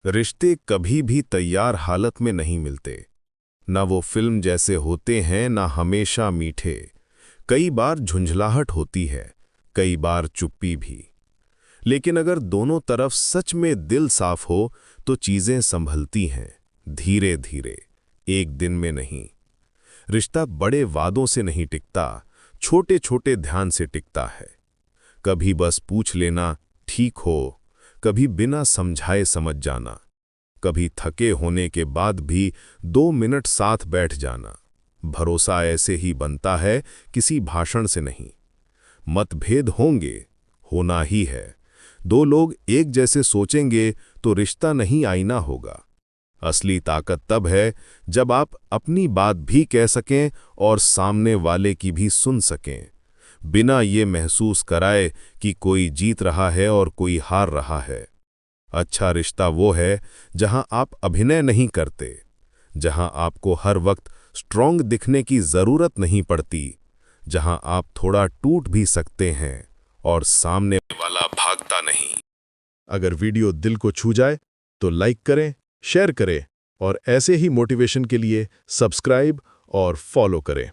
रिश्ते कभी भी तैयार हालत में नहीं मिलते। न वो फिल्म जैसे होते हैं, न हमेशा मीठे। कई बार झुंझलाहट होती है, कई बार चुप्पी भी। लेकिन अगर दोनों तरफ सच में दिल साफ हो तो चीजें संभलती हैं, धीरे धीरे, एक दिन में नहीं। रिश्ता बड़े वादों से नहीं टिकता, छोटे छोटे ध्यान से टिकता है। कभी बस पूछ लेना ठीक हो, कभी बिना समझाए समझ जाना, कभी थके होने के बाद भी 2 मिनट साथ बैठ जाना। भरोसा ऐसे ही बनता है, किसी भाषण से नहीं। मतभेद होंगे, होना ही है। दो लोग एक जैसे सोचेंगे तो रिश्ता नहीं आईना होगा। असली ताकत तब है जब आप अपनी बात भी कह सकें और सामने वाले की भी सुन सकें, बिना ये महसूस कराए कि कोई जीत रहा है और कोई हार रहा है। अच्छा रिश्ता वो है जहां आप अभिनय नहीं करते, जहां आपको हर वक्त स्ट्रॉन्ग दिखने की जरूरत नहीं पड़ती, जहां आप थोड़ा टूट भी सकते हैं और सामने वाला भागता नहीं। अगर वीडियो दिल को छू जाए तो लाइक करें, शेयर करें और ऐसे ही मोटिवेशन के लिए सब्सक्राइब और फॉलो करें।